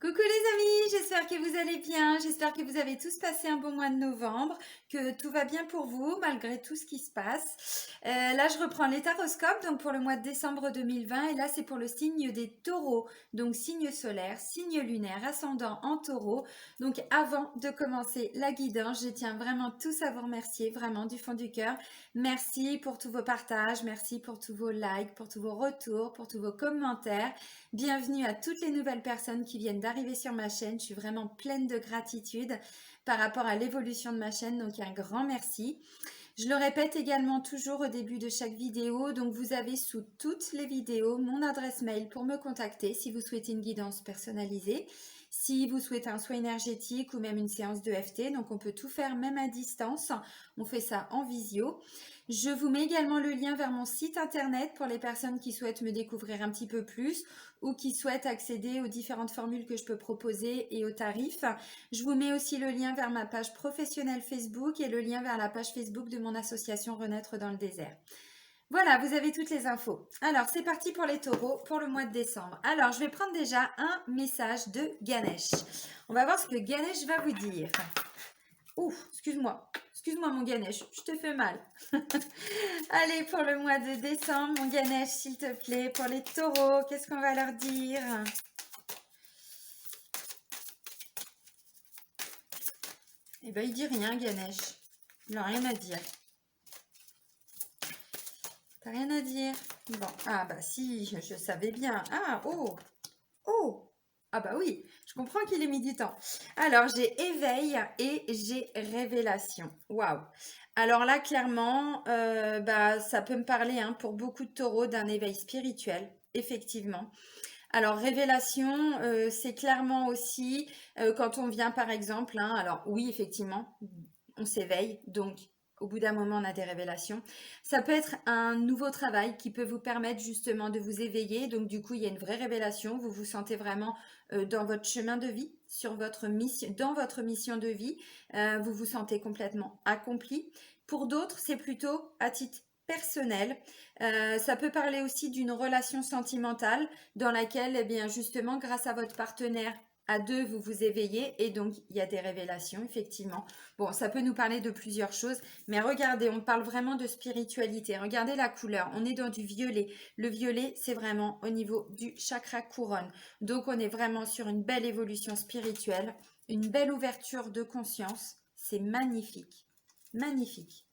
Coucou les amis, j'espère que vous allez bien, j'espère que vous avez tous passé un bon mois de novembre, que tout va bien pour vous malgré tout ce qui se passe. Là je reprends les taroscopes donc pour le mois de décembre 2020 et là c'est pour le signe des taureaux, donc signe solaire, signe lunaire, ascendant en taureau. Donc avant de commencer la guidance, je tiens vraiment tous à vous remercier, vraiment du fond du cœur. Merci pour tous vos partages, merci pour tous vos likes, pour tous vos retours, pour tous vos commentaires. Bienvenue à toutes les nouvelles personnes qui viennent d'arriver sur ma chaîne. Je suis vraiment pleine de gratitude par rapport à l'évolution de ma chaîne, donc un grand merci. Je le répète également toujours au début de chaque vidéo, donc vous avez sous toutes les vidéos mon adresse mail pour me contacter si vous souhaitez une guidance personnalisée, si vous souhaitez un soin énergétique ou même une séance de FT, donc on peut tout faire même à distance, on fait ça en visio. Je vous mets également le lien vers mon site internet pour les personnes qui souhaitent me découvrir un petit peu plus ou qui souhaitent accéder aux différentes formules que je peux proposer et aux tarifs. Je vous mets aussi le lien vers ma page professionnelle Facebook et le lien vers la page Facebook de mon association Renaître dans le désert. Voilà, vous avez toutes les infos. Alors, c'est parti pour les taureaux pour le mois de décembre. Alors, je vais prendre déjà un message de Ganesh. On va voir ce que Ganesh va vous dire. Ouf, excuse-moi. Excuse-moi mon Ganesh, je te fais mal. Allez, pour le mois de décembre, mon Ganesh, s'il te plaît, pour les taureaux, qu'est-ce qu'on va leur dire? Eh ben, il dit rien, Ganesh. Il n'a rien à dire. T'as rien à dire? Bon, ah bah si, je savais bien. Ah, oh, oh. Ah bah oui, je comprends qu'il ait mis du temps. Alors, j'ai éveil et j'ai révélation. Waouh. Alors là, clairement, bah, ça peut me parler hein, pour beaucoup de taureaux d'un éveil spirituel, effectivement. Alors, révélation, c'est clairement aussi quand on vient, par exemple, hein, alors oui, effectivement, on s'éveille, donc au bout d'un moment, on a des révélations. Ça peut être un nouveau travail qui peut vous permettre justement de vous éveiller. Donc, du coup, il y a une vraie révélation. Vous vous sentez vraiment dans votre chemin de vie, sur votre mission, dans votre mission de vie. Vous vous sentez complètement accompli. Pour d'autres, c'est plutôt à titre personnel. Ça peut parler aussi d'une relation sentimentale dans laquelle, eh bien, justement, grâce à votre partenaire, à deux, vous vous éveillez et donc il y a des révélations, effectivement. Bon, ça peut nous parler de plusieurs choses, mais regardez, on parle vraiment de spiritualité. Regardez la couleur, on est dans du violet. Le violet, c'est vraiment au niveau du chakra couronne. Donc, on est vraiment sur une belle évolution spirituelle, une belle ouverture de conscience. C'est magnifique, magnifique.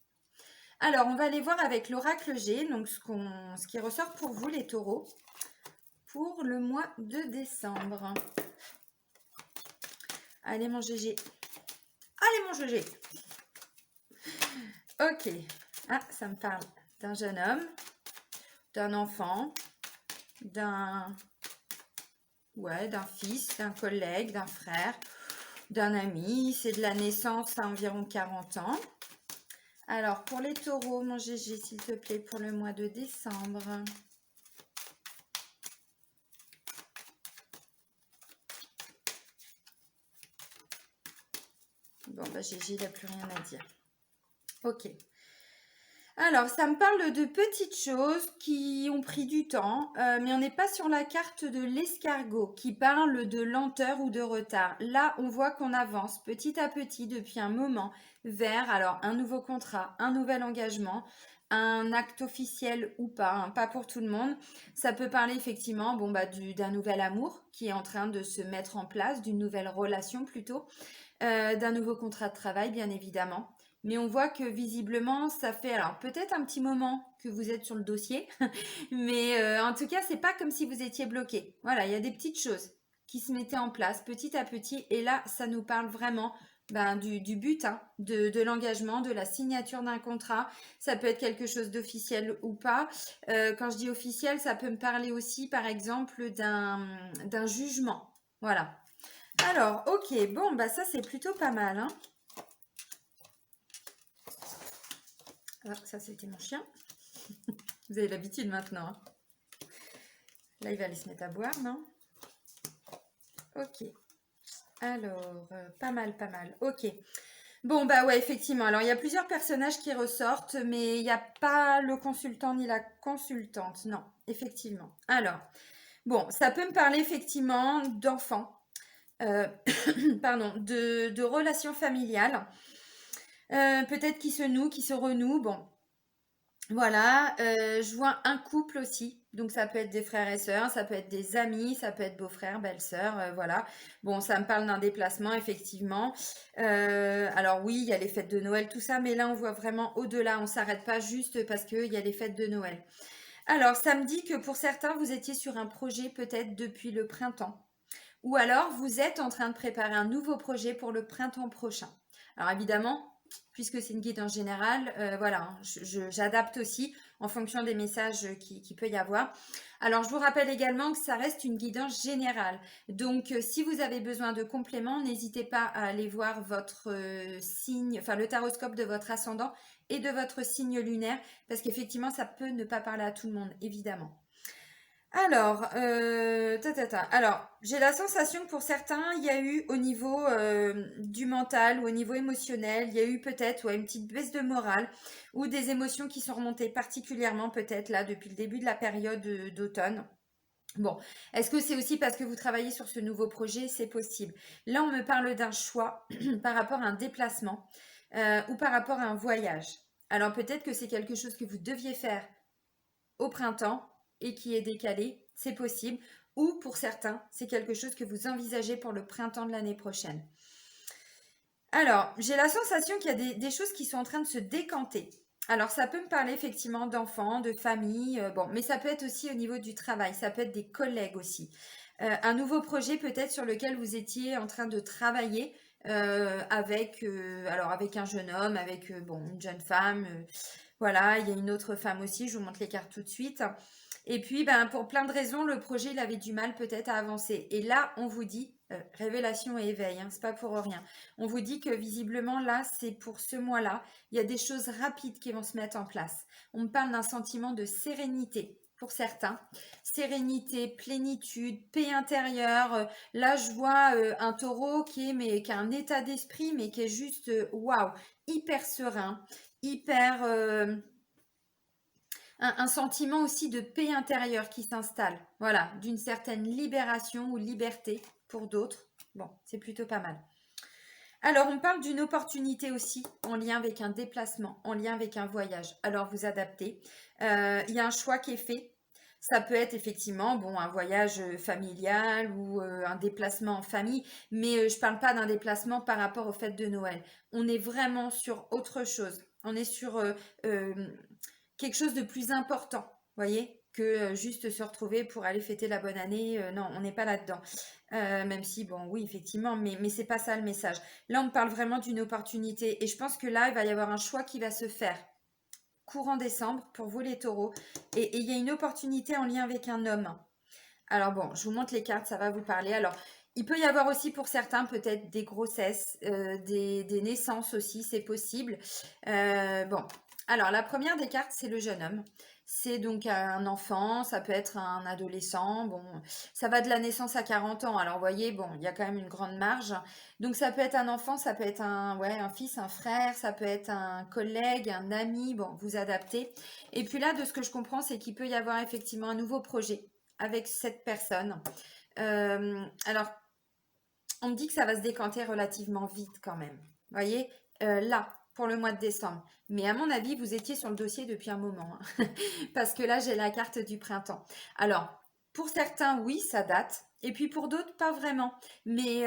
Alors, on va aller voir avec l'oracle G, donc ce qui ressort pour vous, les taureaux, pour le mois de décembre. Allez, mon GG. Allez, mon GG. Ok. Ah, ça me parle d'un jeune homme, d'un enfant, d'un fils, d'un collègue, d'un frère, d'un ami. C'est de la naissance à environ 40 ans. Alors, pour les taureaux, mon GG, s'il te plaît, pour le mois de décembre. Bon, bah GG, il n'a plus rien à dire. Ok. Alors, ça me parle de petites choses qui ont pris du temps, mais on n'est pas sur la carte de l'escargot qui parle de lenteur ou de retard. Là, on voit qu'on avance petit à petit depuis un moment vers alors un nouveau contrat, un nouvel engagement, un acte officiel ou pas, hein, pas pour tout le monde. Ça peut parler effectivement bon, bah, d'un nouvel amour qui est en train de se mettre en place, d'une nouvelle relation plutôt, d'un nouveau contrat de travail, bien évidemment. Mais on voit que visiblement, ça fait alors peut-être un petit moment que vous êtes sur le dossier, mais en tout cas, c'est pas comme si vous étiez bloqué. Voilà, il y a des petites choses qui se mettaient en place petit à petit, et là, ça nous parle vraiment ben, du but, hein, de l'engagement, de la signature d'un contrat. Ça peut être quelque chose d'officiel ou pas. Quand je dis officiel, ça peut me parler aussi, par exemple, d'un jugement. Voilà. Alors, ok, bon, bah ça c'est plutôt pas mal, hein. Ah, ça c'était mon chien. Vous avez l'habitude maintenant, hein. Là, il va aller se mettre à boire, non? Ok. Alors, pas mal, pas mal. Ok. Bon, bah ouais, effectivement. Alors, il y a plusieurs personnages qui ressortent, mais il n'y a pas le consultant ni la consultante. Non, effectivement. Alors, bon, ça peut me parler effectivement d'enfants. euh, pardon, de relations familiales, peut-être qui se nouent, qui se renouent. Bon, voilà, je vois un couple aussi, donc ça peut être des frères et sœurs, ça peut être des amis, ça peut être beau-frère, belle-sœur, voilà. Bon, ça me parle d'un déplacement, effectivement. Alors oui, il y a les fêtes de Noël, tout ça, mais là, on voit vraiment au-delà. On s'arrête pas juste parce qu'il y a les fêtes de Noël. Alors, ça me dit que pour certains, vous étiez sur un projet peut-être depuis le printemps. Ou alors, vous êtes en train de préparer un nouveau projet pour le printemps prochain. Alors évidemment, puisque c'est une guidance générale, voilà, hein, j'adapte aussi en fonction des messages qui peut y avoir. Alors, je vous rappelle également que ça reste une guidance générale. Donc, si vous avez besoin de compléments, n'hésitez pas à aller voir votre signe, enfin le taroscope de votre ascendant et de votre signe lunaire, parce qu'effectivement, ça peut ne pas parler à tout le monde, évidemment. Alors, Alors, j'ai la sensation que pour certains, il y a eu au niveau du mental ou au niveau émotionnel, il y a eu peut-être une petite baisse de morale ou des émotions qui sont remontées particulièrement peut-être là depuis le début de la période d'automne. Bon, est-ce que c'est aussi parce que vous travaillez sur ce nouveau projet? C'est possible. Là, on me parle d'un choix par rapport à un déplacement ou par rapport à un voyage. Alors peut-être que c'est quelque chose que vous deviez faire au printemps et qui est décalé, c'est possible. Ou pour certains, c'est quelque chose que vous envisagez pour le printemps de l'année prochaine. Alors, j'ai la sensation qu'il y a des choses qui sont en train de se décanter. Alors, ça peut me parler effectivement d'enfants, de famille, bon, mais ça peut être aussi au niveau du travail, ça peut être des collègues aussi. Un nouveau projet peut-être sur lequel vous étiez en train de travailler avec un jeune homme, avec bon, une jeune femme. Voilà, il y a une autre femme aussi, je vous montre les cartes tout de suite. Et puis, ben, pour plein de raisons, le projet, il avait du mal peut-être à avancer. Et là, on vous dit, révélation et éveil, hein, c'est pas pour rien. On vous dit que visiblement, là, c'est pour ce mois-là, il y a des choses rapides qui vont se mettre en place. On me parle d'un sentiment de sérénité pour certains. Sérénité, plénitude, paix intérieure. Là, je vois un taureau qui a un état d'esprit, mais qui est juste, waouh, hyper serein, hyper... un sentiment aussi de paix intérieure qui s'installe. Voilà, d'une certaine libération ou liberté pour d'autres. Bon, c'est plutôt pas mal. Alors, on parle d'une opportunité aussi en lien avec un déplacement, en lien avec un voyage. Alors, vous adaptez. Il y a un choix qui est fait. Ça peut être effectivement bon, un voyage familial ou un déplacement en famille, mais je ne parle pas d'un déplacement par rapport aux fêtes de Noël. On est vraiment sur autre chose. On est sur euh, quelque chose de plus important, voyez, que juste se retrouver pour aller fêter la bonne année. Non, on n'est pas là-dedans. Même si, bon, oui, effectivement, mais c'est pas ça le message. Là, on parle vraiment d'une opportunité. Et je pense que là, il va y avoir un choix qui va se faire courant décembre pour vous les taureaux. Et il y a une opportunité en lien avec un homme. Alors bon, je vous montre les cartes, ça va vous parler. Alors, il peut y avoir aussi pour certains peut-être des grossesses, des naissances aussi, c'est possible. Bon, alors la première des cartes, c'est le jeune homme. C'est donc un enfant, ça peut être un adolescent. Bon, ça va de la naissance à 40 ans. Alors, vous voyez, bon, il y a quand même une grande marge. Donc, ça peut être un enfant, ça peut être un fils, un frère, ça peut être un collègue, un ami. Bon, vous adaptez. Et puis là, de ce que je comprends, c'est qu'il peut y avoir effectivement un nouveau projet avec cette personne. Alors, on me dit que ça va se décanter relativement vite quand même. Vous voyez, là, pour le mois de décembre. Mais à mon avis, vous étiez sur le dossier depuis un moment. Hein. Parce que là, j'ai la carte du printemps. Alors, pour certains, oui, ça date. Et puis pour d'autres, pas vraiment. Mais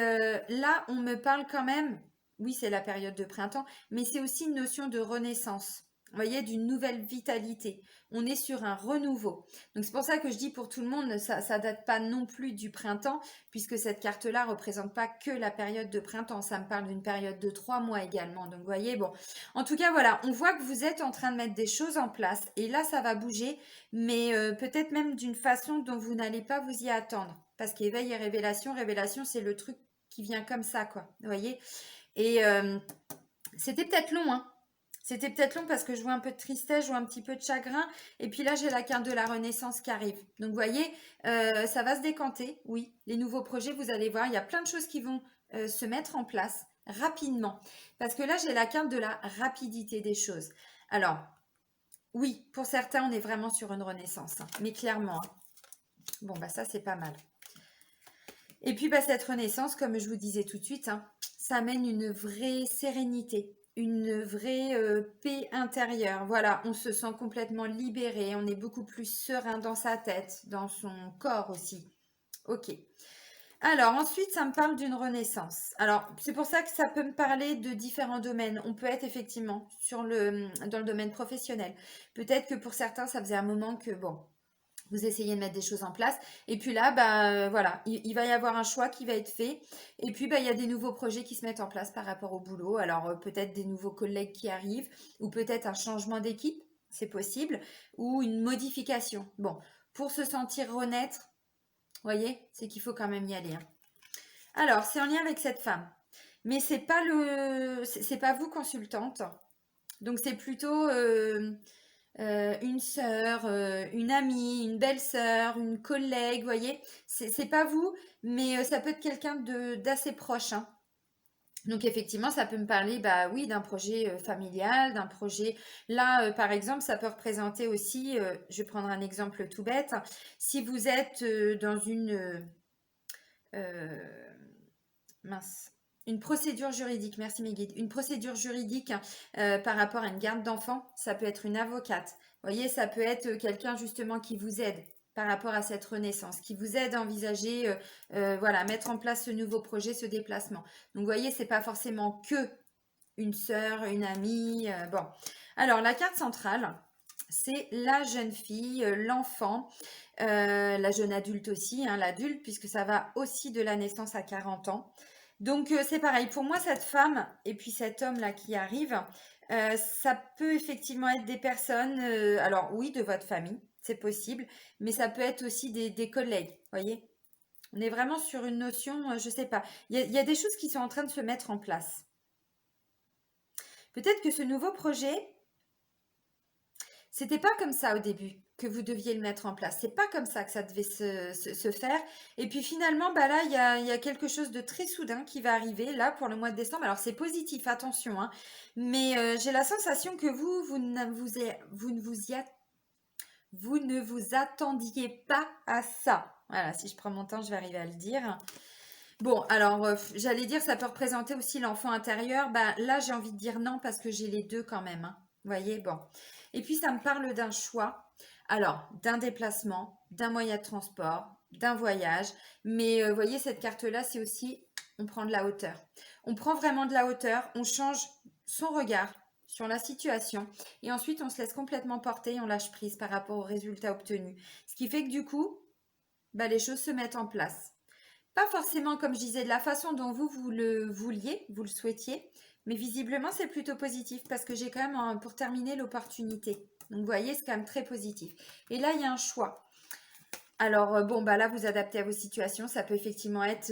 là, on me parle quand même, oui, c'est la période de printemps, mais c'est aussi une notion de renaissance. Vous voyez, d'une nouvelle vitalité. On est sur un renouveau. Donc c'est pour ça que je dis pour tout le monde, ça ne date pas non plus du printemps, puisque cette carte-là représente pas que la période de printemps. Ça me parle d'une période de 3 mois également. Donc vous voyez, bon. En tout cas, voilà, on voit que vous êtes en train de mettre des choses en place. Et là, ça va bouger, mais peut-être même d'une façon dont vous n'allez pas vous y attendre. Parce qu'éveil et révélation, c'est le truc qui vient comme ça, quoi. Vous voyez? Et c'était peut-être long, hein. C'était peut-être long parce que je vois un peu de tristesse, je vois un petit peu de chagrin. Et puis là, j'ai la carte de la Renaissance qui arrive. Donc, vous voyez, ça va se décanter. Oui, les nouveaux projets, vous allez voir, il y a plein de choses qui vont se mettre en place rapidement. Parce que là, j'ai la carte de la rapidité des choses. Alors, oui, pour certains, on est vraiment sur une renaissance. Hein, mais clairement, hein. Bon, bah ça, c'est pas mal. Et puis, bah, cette renaissance, comme je vous disais tout de suite, hein, ça amène une vraie sérénité, une vraie paix intérieure. Voilà, on se sent complètement libéré, on est beaucoup plus serein dans sa tête, dans son corps aussi. Ok. Alors ensuite, ça me parle d'une renaissance. Alors c'est pour ça que ça peut me parler de différents domaines. On peut être effectivement dans le domaine professionnel. Peut-être que pour certains, ça faisait un moment que bon, vous essayez de mettre des choses en place. Et puis là, bah, voilà, il va y avoir un choix qui va être fait. Et puis, bah, il y a des nouveaux projets qui se mettent en place par rapport au boulot. Alors, peut-être des nouveaux collègues qui arrivent, ou peut-être un changement d'équipe, c'est possible, ou une modification. Bon, pour se sentir renaître, vous voyez, c'est qu'il faut quand même y aller, hein. Alors, c'est en lien avec cette femme. Mais c'est pas vous consultante. Donc, c'est plutôt une sœur, une amie, une belle-sœur, une collègue, vous voyez. C'est pas vous, mais ça peut être quelqu'un d'assez proche, hein. Donc effectivement, ça peut me parler, bah oui, d'un projet familial, d'un projet. Là, par exemple, ça peut représenter aussi, je vais prendre un exemple tout bête, si vous êtes dans euh, mince, une procédure juridique, merci mes guides, une procédure juridique par rapport à une garde d'enfants, ça peut être une avocate. Vous voyez, ça peut être quelqu'un justement qui vous aide par rapport à cette renaissance, qui vous aide à envisager, voilà, mettre en place ce nouveau projet, ce déplacement. Donc, vous voyez, c'est pas forcément que une sœur, une amie. Bon, alors la carte centrale, c'est la jeune fille, l'enfant, la jeune adulte aussi, hein, l'adulte, puisque ça va aussi de la naissance à 40 ans. Donc c'est pareil, pour moi, cette femme et puis cet homme-là qui arrive, ça peut effectivement être des personnes, alors oui, de votre famille, c'est possible, mais ça peut être aussi des collègues, voyez. On est vraiment sur une notion, je sais pas. Il y a des choses qui sont en train de se mettre en place. Peut-être que ce nouveau projet, c'était pas comme ça au début que vous deviez le mettre en place. C'est pas comme ça que ça devait se faire. Et puis finalement, bah là, il y a quelque chose de très soudain qui va arriver là pour le mois de décembre. Alors c'est positif, attention, hein. Mais j'ai la sensation que vous ne vous attendiez pas à ça. Voilà, si je prends mon temps, je vais arriver à le dire. Bon, alors j'allais dire ça peut représenter aussi l'enfant intérieur. Bah là, j'ai envie de dire non parce que j'ai les deux quand même, hein. Vous voyez, bon. Et puis ça me parle d'un choix. Alors, d'un déplacement, d'un moyen de transport, d'un voyage. Mais vous voyez, cette carte-là, c'est aussi on prend de la hauteur. On prend vraiment de la hauteur, on change son regard sur la situation et ensuite on se laisse complètement porter et on lâche prise par rapport aux résultats obtenus. Ce qui fait que du coup, bah, les choses se mettent en place. Pas forcément, comme je disais, de la façon dont vous le vouliez, vous le souhaitiez, mais visiblement, c'est plutôt positif parce que j'ai quand même, pour terminer, l'opportunité. Donc, vous voyez, c'est quand même très positif. Et là, il y a un choix. Alors, bon, bah là, vous adaptez à vos situations. Ça peut effectivement être,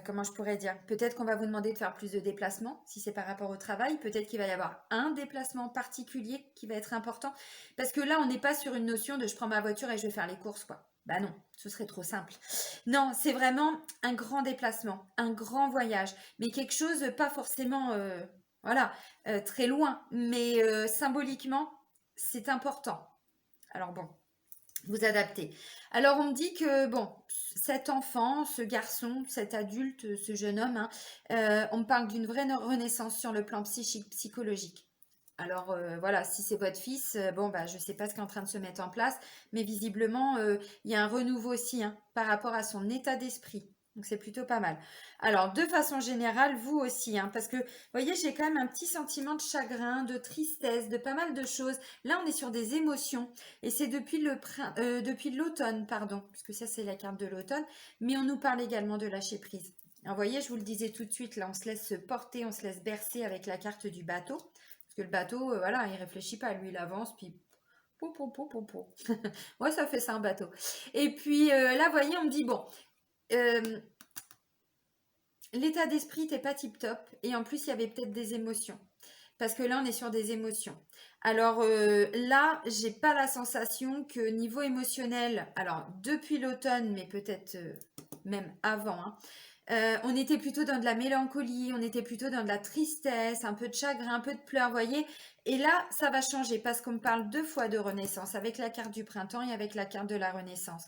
comment je pourrais dire, peut-être qu'on va vous demander de faire plus de déplacements si c'est par rapport au travail. Peut-être qu'il va y avoir un déplacement particulier qui va être important. Parce que là, on n'est pas sur une notion de je prends ma voiture et je vais faire les courses, quoi. Bah non, ce serait trop simple. Non, c'est vraiment un grand déplacement, un grand voyage, mais quelque chose pas forcément, voilà, très loin, mais symboliquement, c'est important. Alors bon, vous adaptez. Alors, on me dit que, bon, cet enfant, ce garçon, cet adulte, ce jeune homme, hein, on me parle d'une vraie renaissance sur le plan psychique, psychologique. Alors, voilà, si c'est votre fils, bon, bah, je ne sais pas ce qui est en train de se mettre en place, mais visiblement, il y a un renouveau aussi, hein, par rapport à son état d'esprit. Donc, c'est plutôt pas mal. Alors, de façon générale, vous aussi, hein, parce que, vous voyez, j'ai quand même un petit sentiment de chagrin, de tristesse, de pas mal de choses. Là, on est sur des émotions. Et c'est depuis l'automne, pardon, puisque ça c'est la carte de l'automne, mais on nous parle également de lâcher prise. Alors, vous voyez, je vous le disais tout de suite, là on se laisse porter, on se laisse bercer avec la carte du bateau, parce que le bateau, voilà, il réfléchit pas, lui il avance, puis pou, pou, pou, pou, pou. Ouais, ça fait ça un bateau. Et puis là, vous voyez, on me dit, bon, euh, l'état d'esprit n'était pas tip top, et en plus il y avait peut-être des émotions. Parce que là, on est sur des émotions. Alors là, j'ai pas la sensation que niveau émotionnel, alors depuis l'automne, mais peut-être même avant, hein, On était plutôt dans de la mélancolie, on était plutôt dans de la tristesse, un peu de chagrin, un peu de pleurs, voyez. Et là, ça va changer parce qu'on me parle 2 fois de renaissance, avec la carte du printemps et avec la carte de la renaissance.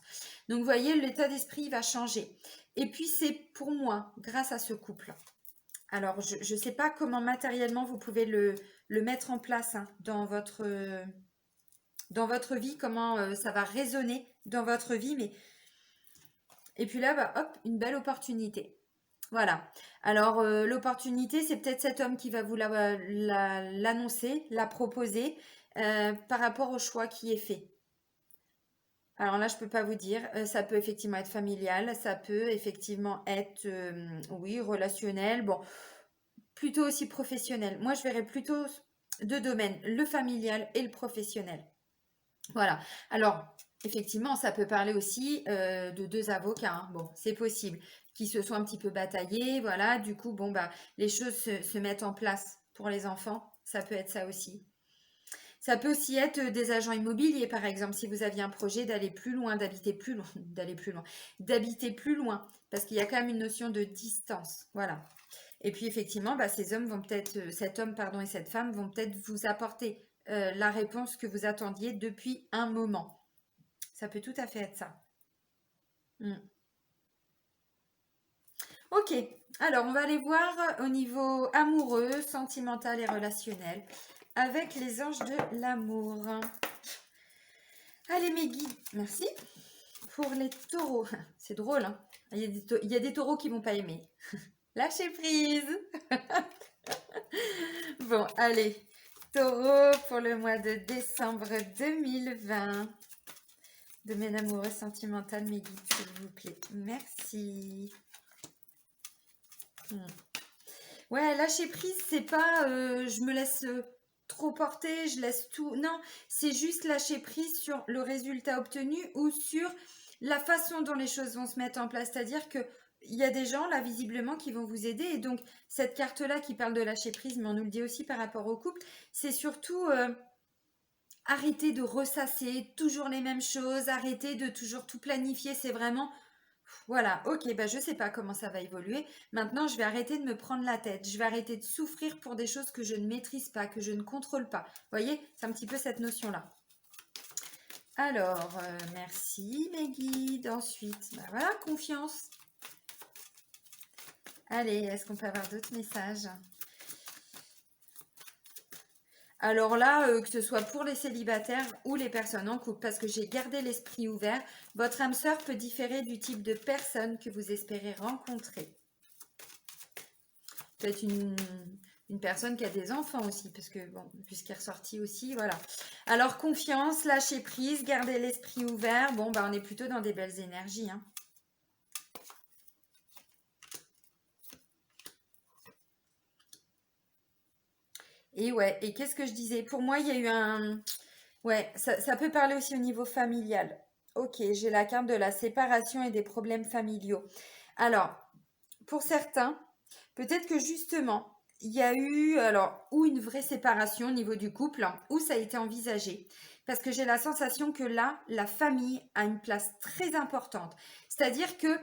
Donc, vous voyez, l'état d'esprit va changer. Et puis, c'est pour moi, grâce à ce couple. Alors, je ne sais pas comment matériellement vous pouvez le mettre en place hein, dans votre vie, comment ça va résonner dans votre vie. Mais... Et puis là, bah, hop, une belle opportunité. Voilà. Alors, l'opportunité, c'est peut-être cet homme qui va vous l'annoncer, la proposer par rapport au choix qui est fait. Alors là, je ne peux pas vous dire. Ça peut effectivement être familial, ça peut effectivement être, oui, relationnel. Bon, plutôt aussi professionnel. Moi, je verrais plutôt 2 domaines, le familial et le professionnel. Voilà. Alors, effectivement, ça peut parler aussi de 2 avocats. Hein. Bon, c'est possible qui se sont un petit peu bataillés. Voilà. Du coup, bon, bah, les choses se mettent en place pour les enfants. Ça peut être ça aussi. Ça peut aussi être des agents immobiliers, par exemple, si vous aviez un projet d'aller plus loin, d'habiter plus loin, d'habiter plus loin, parce qu'il y a quand même une notion de distance. Voilà. Et puis effectivement, bah, ces hommes vont peut-être, cet homme pardon et cette femme vont peut-être vous apporter la réponse que vous attendiez depuis un moment. Ça peut tout à fait être ça. Mm. Ok, alors on va aller voir au niveau amoureux, sentimental et relationnel avec les anges de l'amour. Allez mes guides, merci pour les taureaux. C'est drôle, hein. Il y a des taureaux qui vont pas aimer. Lâchez prise. Bon, allez. Taureau pour le mois de décembre 2020. Domaine amoureux, sentimental, mes guides, s'il vous plaît. Merci. Ouais, lâcher prise, c'est pas je me laisse trop porter, je laisse tout. Non, c'est juste lâcher prise sur le résultat obtenu ou sur la façon dont les choses vont se mettre en place. C'est-à-dire que il y a des gens là visiblement qui vont vous aider et donc cette carte-là qui parle de lâcher prise, mais on nous le dit aussi par rapport au couple, c'est surtout arrêter de ressasser toujours les mêmes choses, arrêter de toujours tout planifier. C'est vraiment voilà, ok, bah je sais pas comment ça va évoluer. Maintenant, je vais arrêter de me prendre la tête. Je vais arrêter de souffrir pour des choses que je ne maîtrise pas, que je ne contrôle pas. Vous voyez, c'est un petit peu cette notion-là. Alors, merci mes guides. Ensuite, bah voilà, confiance. Allez, est-ce qu'on peut avoir d'autres messages? Alors là, que ce soit pour les célibataires ou les personnes en couple, parce que j'ai gardé l'esprit ouvert, votre âme sœur peut différer du type de personne que vous espérez rencontrer. Peut-être une personne qui a des enfants aussi, parce que, bon, puisqu'il est ressorti aussi, voilà. Alors, confiance, lâcher prise, garder l'esprit ouvert. Bon, bah, on est plutôt dans des belles énergies, hein. Et ouais, et qu'est-ce que je disais? Pour moi, il y a eu un... Ouais, ça peut parler aussi au niveau familial. Ok, j'ai la carte de la séparation et des problèmes familiaux. Alors, pour certains, peut-être que justement, il y a eu alors ou une vraie séparation au niveau du couple, hein, ou ça a été envisagé. Parce que j'ai la sensation que là, la famille a une place très importante. C'est-à-dire que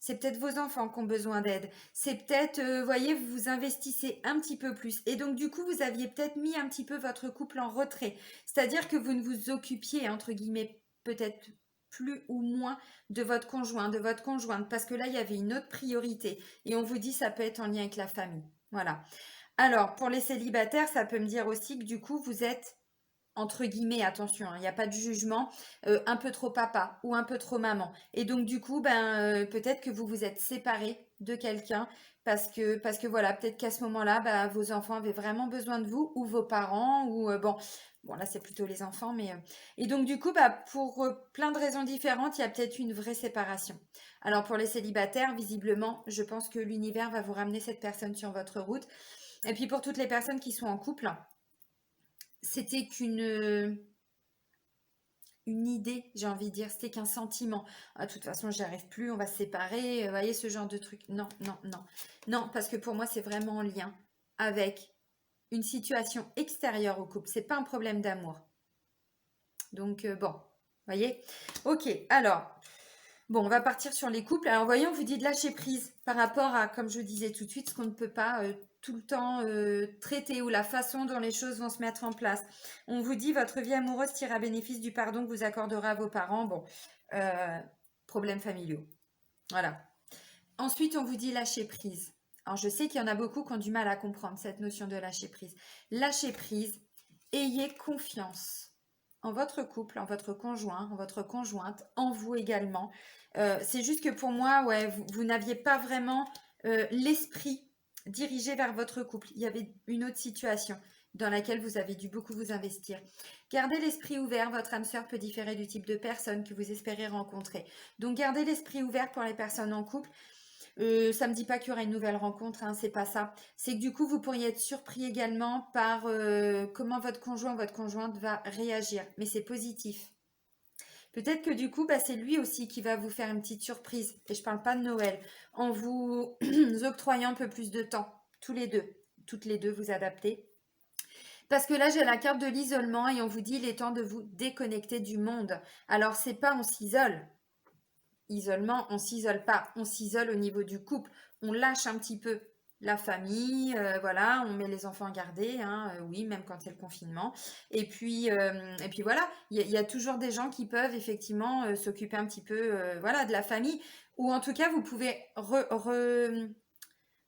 c'est peut-être vos enfants qui ont besoin d'aide. C'est peut-être, voyez, vous vous investissez un petit peu plus. Et donc, du coup, vous aviez peut-être mis un petit peu votre couple en retrait. C'est-à-dire que vous ne vous occupiez, entre guillemets, peut-être plus ou moins de votre conjoint, de votre conjointe, parce que là, il y avait une autre priorité. Et on vous dit, ça peut être en lien avec la famille. Voilà. Alors, pour les célibataires, ça peut me dire aussi que du coup, vous êtes, entre guillemets, attention, hein, il n'y a pas de jugement, un peu trop papa ou un peu trop maman. Et donc, du coup, ben, peut-être que vous vous êtes séparés de quelqu'un parce que voilà, peut-être qu'à ce moment-là, bah, vos enfants avaient vraiment besoin de vous ou vos parents ou bon. Bon, là, c'est plutôt les enfants, mais... Et donc, du coup, bah, pour plein de raisons différentes, il y a peut-être une vraie séparation. Alors, pour les célibataires, visiblement, je pense que l'univers va vous ramener cette personne sur votre route. Et puis, pour toutes les personnes qui sont en couple, c'était une idée, j'ai envie de dire, c'était qu'un sentiment. Ah, de toute façon, j'y arrive plus, on va se séparer, vous voyez, ce genre de truc. Non, non, non. Non, parce que pour moi, c'est vraiment en lien avec une situation extérieure au couple. C'est pas un problème d'amour. Donc, bon, voyez. Ok, alors, Bon, on va partir sur les couples. Alors, voyons, on vous dit de lâcher prise par rapport à, comme je disais tout de suite, ce qu'on ne peut pas tout le temps traiter ou la façon dont les choses vont se mettre en place. On vous dit votre vie amoureuse tire à bénéfice du pardon que vous accorderez à vos parents. Bon, euh, problèmes familiaux. Voilà. Ensuite, on vous dit lâcher prise. Alors, je sais qu'il y en a beaucoup qui ont du mal à comprendre cette notion de lâcher prise. Lâcher prise, ayez confiance en votre couple, en votre conjoint, en votre conjointe, en vous également. C'est juste que pour moi, ouais, vous n'aviez pas vraiment l'esprit dirigé vers votre couple. Il y avait une autre situation dans laquelle vous avez dû beaucoup vous investir. Gardez l'esprit ouvert, votre âme sœur peut différer du type de personne que vous espérez rencontrer. Donc gardez l'esprit ouvert pour les personnes en couple. Ça me dit pas qu'il y aura une nouvelle rencontre, hein, c'est pas ça. C'est que du coup, vous pourriez être surpris également par comment votre conjoint ou votre conjointe va réagir. Mais c'est positif. Peut-être que du coup, bah, c'est lui aussi qui va vous faire une petite surprise. Et je parle pas de Noël. En vous octroyant un peu plus de temps. Tous les deux. Toutes les deux, vous adaptez. Parce que là, j'ai la carte de l'isolement et on vous dit il est temps de vous déconnecter du monde. Alors, c'est pas on s'isole. Isolement, on s'isole pas, on s'isole au niveau du couple, on lâche un petit peu la famille, voilà, on met les enfants à garder, hein, oui, même quand c'est le confinement. Et puis voilà, il y a toujours des gens qui peuvent effectivement s'occuper un petit peu, voilà, de la famille, ou en tout cas, vous pouvez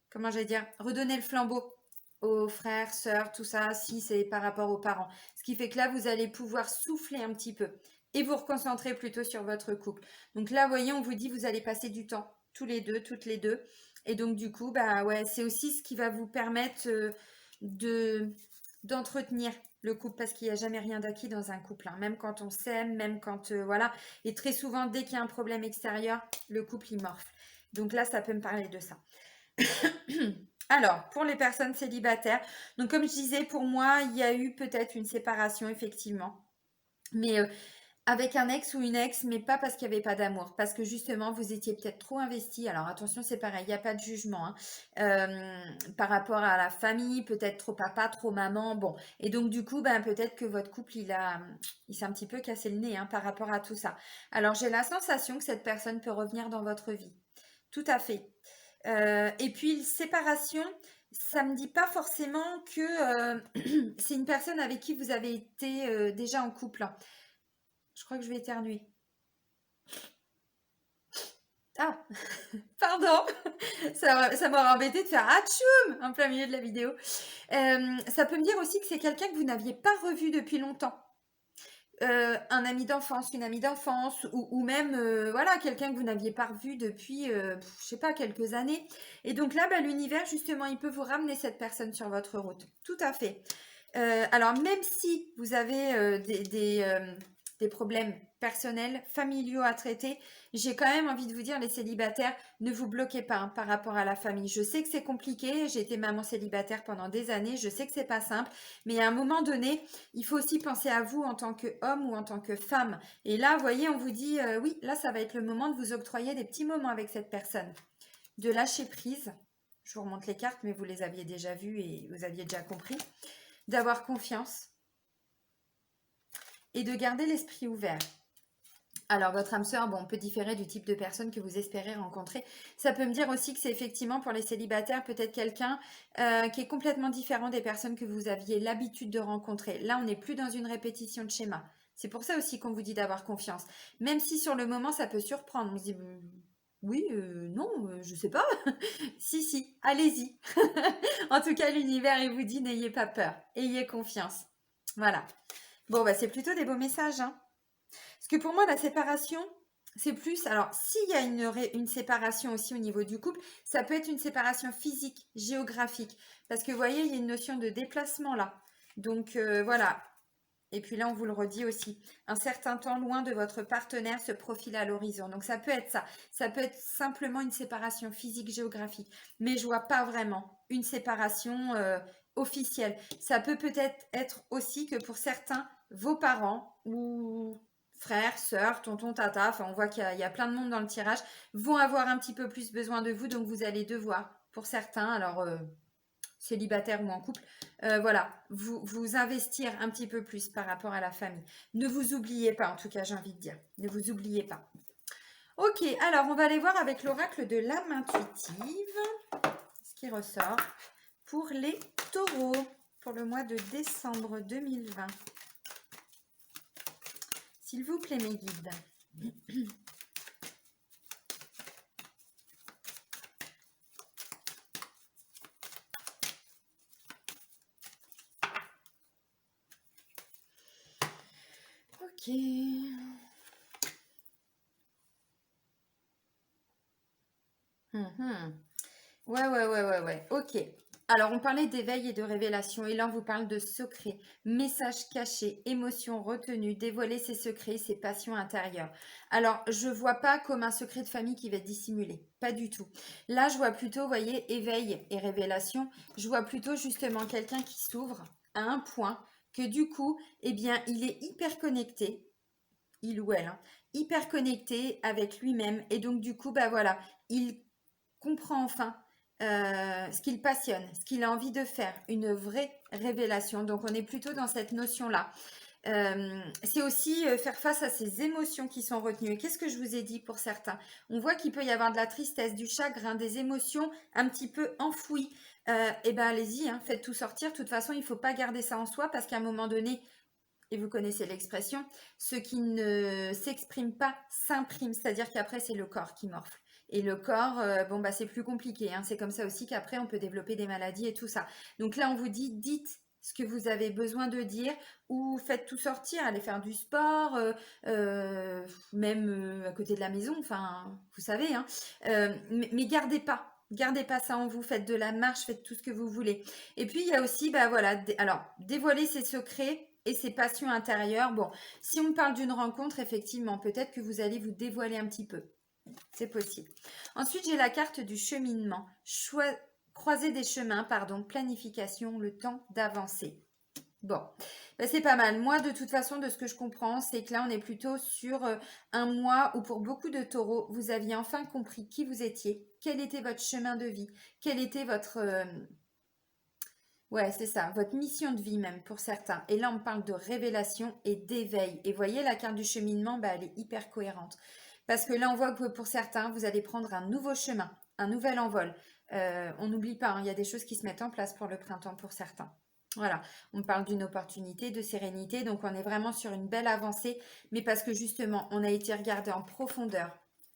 comment j'allais dire, redonner le flambeau aux frères, sœurs, tout ça, si c'est par rapport aux parents. Ce qui fait que là, vous allez pouvoir souffler un petit peu et vous reconcentrer plutôt sur votre couple. Donc là, vous voyez, on vous dit, vous allez passer du temps, tous les deux, toutes les deux. Et donc, du coup, bah ouais, c'est aussi ce qui va vous permettre de d'entretenir le couple parce qu'il n'y a jamais rien d'acquis dans un couple, hein. Même quand on s'aime, même quand voilà. Et très souvent, dès qu'il y a un problème extérieur, le couple il morfle. Donc là, ça peut me parler de ça. Alors, pour les personnes célibataires, donc comme je disais, pour moi, il y a eu peut-être une séparation, effectivement. Mais avec un ex ou une ex, mais pas parce qu'il n'y avait pas d'amour, parce que justement, vous étiez peut-être trop investi. Alors attention, c'est pareil, il n'y a pas de jugement, hein. Par rapport à la famille, peut-être trop papa, trop maman, bon. Et donc du coup, ben, peut-être que votre couple, il s'est un petit peu cassé le nez, hein, par rapport à tout ça. Alors j'ai la sensation que cette personne peut revenir dans votre vie. Tout à fait. Et puis, séparation, ça me dit pas forcément que c'est une personne avec qui vous avez été déjà en couple. Je crois que je vais éternuer. Ah, pardon, ça m'aurait embêté de faire atchoum en plein milieu de la vidéo. Ça peut me dire aussi que c'est quelqu'un que vous n'aviez pas revu depuis longtemps. Un ami d'enfance, une amie d'enfance, ou même voilà, quelqu'un que vous n'aviez pas revu depuis, je sais pas, quelques années. Et donc là, bah, l'univers, justement, il peut vous ramener cette personne sur votre route. Tout à fait. Alors, même si vous avez des problèmes personnels, familiaux à traiter, j'ai quand même envie de vous dire, les célibataires, ne vous bloquez pas, hein, par rapport à la famille. Je sais que c'est compliqué, j'ai été maman célibataire pendant des années, je sais que c'est pas simple, mais à un moment donné, il faut aussi penser à vous en tant qu'homme ou en tant que femme. Et là, vous voyez, on vous dit, oui, là, ça va être le moment de vous octroyer des petits moments avec cette personne, de lâcher prise. Je vous remonte les cartes, mais vous les aviez déjà vues et vous aviez déjà compris. D'avoir confiance et de garder l'esprit ouvert. Alors, votre âme sœur, bon, on peut différer du type de personne que vous espérez rencontrer. Ça peut me dire aussi que c'est effectivement pour les célibataires peut-être quelqu'un qui est complètement différent des personnes que vous aviez l'habitude de rencontrer. Là, on n'est plus dans une répétition de schéma. C'est pour ça aussi qu'on vous dit d'avoir confiance. Même si sur le moment, ça peut surprendre. On se dit, oui, non, je sais pas. Si, si, allez-y. En tout cas, l'univers, il vous dit, n'ayez pas peur. Ayez confiance. Voilà. Bon, bah, c'est plutôt des beaux messages, hein. Parce que pour moi, la séparation, c'est plus. Alors, s'il y a une séparation aussi au niveau du couple, ça peut être une séparation physique, géographique. Parce que vous voyez, il y a une notion de déplacement là. Donc, voilà. Et puis là, on vous le redit aussi. Un certain temps loin de votre partenaire se profile à l'horizon. Donc, ça peut être ça. Ça peut être simplement une séparation physique, géographique. Mais je vois pas vraiment une séparation officielle. Ça peut peut-être être aussi que pour certains, vos parents ou frères, sœurs, tonton, tata, enfin on voit qu'il y a plein de monde dans le tirage, vont avoir un petit peu plus besoin de vous, donc vous allez devoir, pour certains, alors célibataires ou en couple, voilà, vous investir un petit peu plus par rapport à la famille. Ne vous oubliez pas, en tout cas j'ai envie de dire, ne vous oubliez pas. Ok, alors on va aller voir avec l'oracle de l'âme intuitive ce qui ressort pour les taureaux pour le mois de décembre 2020. S'il vous plaît, mes guides. Ok. Ouais. Ok. Alors, on parlait d'éveil et de révélation, et là, on vous parle de secrets, messages cachés, émotions retenues, dévoiler ses secrets, ses passions intérieures. Alors, je vois pas comme un secret de famille qui va être dissimulé, pas du tout. Là, je vois plutôt, vous voyez, éveil et révélation, je vois plutôt justement quelqu'un qui s'ouvre à un point que du coup, eh bien, il est hyper connecté, il ou elle, hein, hyper connecté avec lui-même, et donc du coup, bah voilà, il comprend enfin ce qu'il passionne, ce qu'il a envie de faire, une vraie révélation. Donc on est plutôt dans cette notion-là. C'est aussi faire face à ces émotions qui sont retenues. Et qu'est-ce que je vous ai dit pour certains? On voit qu'il peut y avoir de la tristesse, du chagrin, des émotions un petit peu enfouies. Et ben allez-y, hein, faites tout sortir. De toute façon, il ne faut pas garder ça en soi parce qu'à un moment donné, et vous connaissez l'expression, ce qui ne s'exprime pas s'imprime, c'est-à-dire qu'après c'est le corps qui morfle. Et le corps, bon bah c'est plus compliqué, hein. C'est comme ça aussi qu'après on peut développer des maladies et tout ça. Donc là on vous dit, dites ce que vous avez besoin de dire ou faites tout sortir, allez faire du sport, même à côté de la maison, enfin vous savez, hein. Mais gardez pas ça en vous, faites de la marche, faites tout ce que vous voulez. Et puis il y a aussi, bah voilà, alors dévoiler ses secrets et ses passions intérieures. Bon, si on parle d'une rencontre, effectivement, peut-être que vous allez vous dévoiler un petit peu. C'est possible. Ensuite, j'ai la carte du cheminement. Croiser des chemins, pardon, planification, le temps d'avancer. Bon, ben c'est pas mal. Moi, de toute façon, de ce que je comprends, c'est que là, on est plutôt sur un mois où pour beaucoup de taureaux, vous aviez enfin compris qui vous étiez, quel était votre chemin de vie, quel était votre... ouais, c'est ça, votre mission de vie même pour certains. Et là, on parle de révélation et d'éveil. Et voyez, la carte du cheminement, bah, elle est hyper cohérente. Parce que là, on voit que pour certains, vous allez prendre un nouveau chemin, un nouvel envol. On n'oublie pas, hein, il y a des choses qui se mettent en place pour le printemps pour certains. Voilà, on parle d'une opportunité, de sérénité, donc on est vraiment sur une belle avancée, mais parce que justement, on a été regardé en profondeur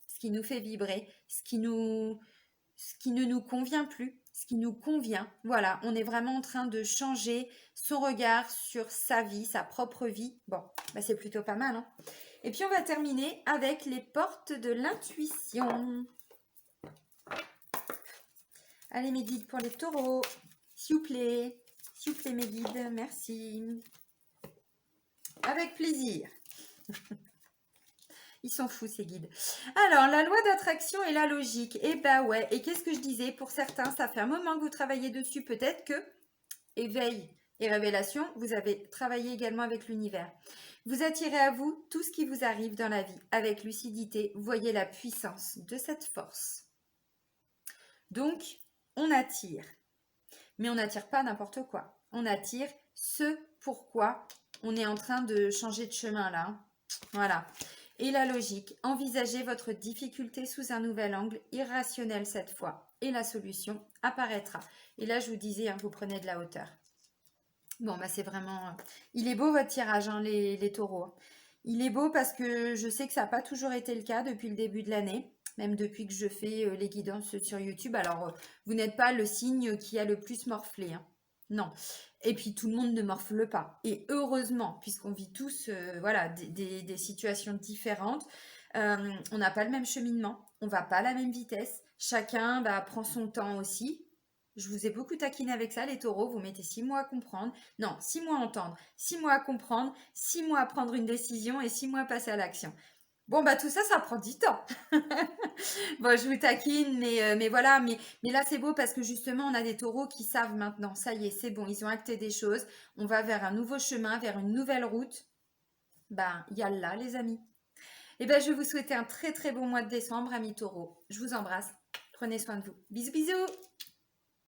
ce qui nous fait vibrer, ce qui ne nous convient plus, ce qui nous convient. Voilà, on est vraiment en train de changer son regard sur sa vie, sa propre vie. Bon, bah c'est plutôt pas mal, hein. Et puis on va terminer avec les portes de l'intuition. Allez mes guides pour les taureaux, s'il vous plaît mes guides, merci. Avec plaisir. Ils sont fous ces guides. Alors, la loi d'attraction et la logique. Eh ben ouais, et qu'est-ce que je disais? Pour certains, ça fait un moment que vous travaillez dessus. Peut-être que éveil et révélation, vous avez travaillé également avec l'univers. Vous attirez à vous tout ce qui vous arrive dans la vie. Avec lucidité, voyez la puissance de cette force. Donc, on attire. Mais on n'attire pas n'importe quoi. On attire ce pourquoi on est en train de changer de chemin là. Voilà. Et la logique, envisagez votre difficulté sous un nouvel angle, irrationnel cette fois, et la solution apparaîtra. Et là, je vous disais, hein, vous prenez de la hauteur. Bon, bah c'est vraiment... Il est beau votre tirage, hein, les taureaux. Il est beau parce que je sais que ça n'a pas toujours été le cas depuis le début de l'année, même depuis que je fais les guidances sur YouTube. Alors, vous n'êtes pas le signe qui a le plus morflé, hein. Non. Et puis, tout le monde ne morfle pas. Et heureusement, puisqu'on vit tous voilà, des situations différentes, on n'a pas le même cheminement, on va pas à la même vitesse. Chacun bah, prend son temps aussi. Je vous ai beaucoup taquiné avec ça, les taureaux. Vous mettez 6 mois à comprendre. Non, 6 mois à entendre, 6 mois à comprendre, 6 mois à prendre une décision et 6 mois à passer à l'action. Bon, bah tout ça, ça prend du temps. Bon, je vous taquine, mais voilà. Mais là, c'est beau parce que justement, on a des taureaux qui savent maintenant. Ça y est, c'est bon, ils ont acté des choses. On va vers un nouveau chemin, vers une nouvelle route. Ben, yallah, les amis. Et ben, je vais vous souhaiter un très très bon mois de décembre, amis taureaux. Je vous embrasse. Prenez soin de vous. Bisous, bisous.